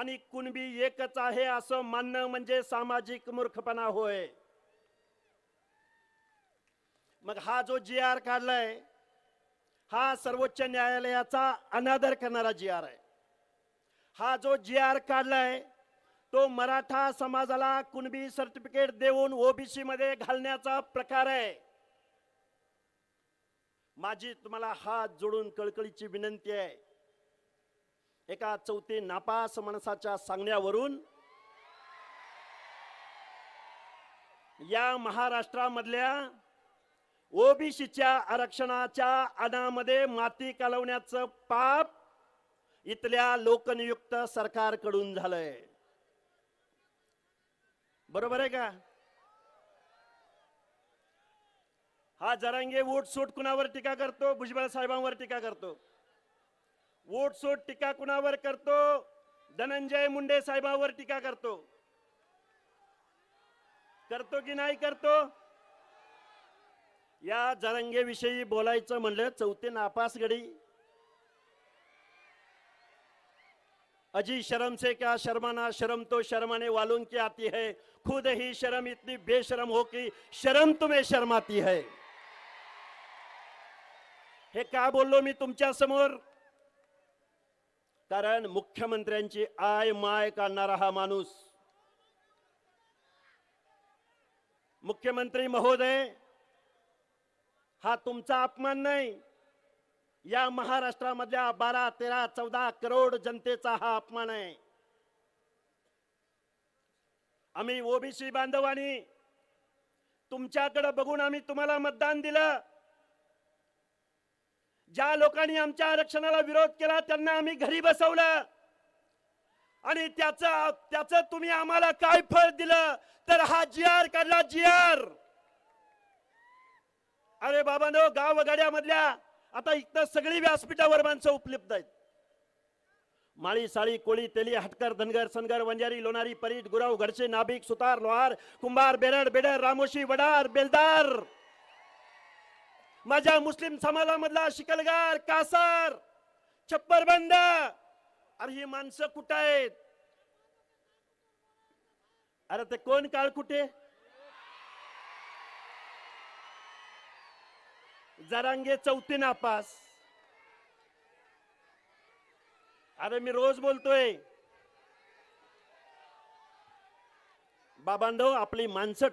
आणि कुणबी एकच आहे असं मानणं म्हणजे सामाजिक मूर्खपणा होय। मग हा जो जी आर काढलाय हा सर्वोच्च न्यायालयाचा अनादर करणारा जी आर आहे। हा जो जी आर काढलाय तो मराठा समाजाला कुणबी सर्टिफिकेट देऊन ओबीसी मध्ये घालण्याचा प्रकार आहे। माझी तुम्हाला हात जोडून कळकळीची विनंती आहे, एका चौथी नापास माणसाच्या सांगण्यावरून या महाराष्ट्रामधल्या ओबीसीच्या आरक्षणाच्या अनामध्ये माती कालवण्याचं पाप इथल्या लोकनियुक्त सरकारकडून झालंय। बरोबर आहे का? हा जरांगे वोट सूट कुणावर टीका करतो? भुजबळ साहेबांवर टीका करतो। वोट सूट टीका कुणावर करतो? धनंजय मुंडे साहेबांवर टीका करतो। करतो की नाही करतो? या जरांगे विषयी बोलायचं म्हणलं चौथे नापास गडी। अजी शर्म से क्या शर्माना, शर्म तो शर्माने वालों की आती है, खुद ही शर्म इतनी बेशरम हो कि शर्म तुम्हें शर्माती है। हे का बोललो मी तुमच्या समोर? कारण मुख्यमंत्र्यांची आय माय काढणारा हा माणूस, मुख्यमंत्री महोदय, हा तुमचा अपमान नाही, या महाराष्ट्रामधल्या 12, 13, 14 करोड जनतेचा हा अपमान आहे। आम्ही ओबीसी बांधवांनी तुमच्याकडे बघून आम्ही तुम्हाला मतदान दिलं। ज्या लोकांनी आमच्या आरक्षणाला विरोध केला त्यांना आम्ही घरी बसवलं आणि त्याचं तुम्ही आम्हाला काय फळ दिलं? तर हा जी आर काढला, जी आर। अरे बाबांनो, गावगाड्यामधल्या आता इथं सगळी व्यासपीठावर माणसं उपलब्ध आहेत। माळी, साळी, कोळी, तेली, हटकर, धनगर, सनगर, वंजारी, लोणारी, परीट, गुराव, घरचे, नाभिक, सुतार, लोहार, कुंभार, बेरड, बेडर, रामोशी, वडार, बेलदार, माझ्या मुस्लिम समाजामधला शिकलगार, कासार, छप्परबंद, अरे ही माणसं कुठं आहेत? अरे ते कोण काळ कुठे? जरांगे चौथी नापास। अरे मी रोज बोलतोय बाबांनो, आपली माणसं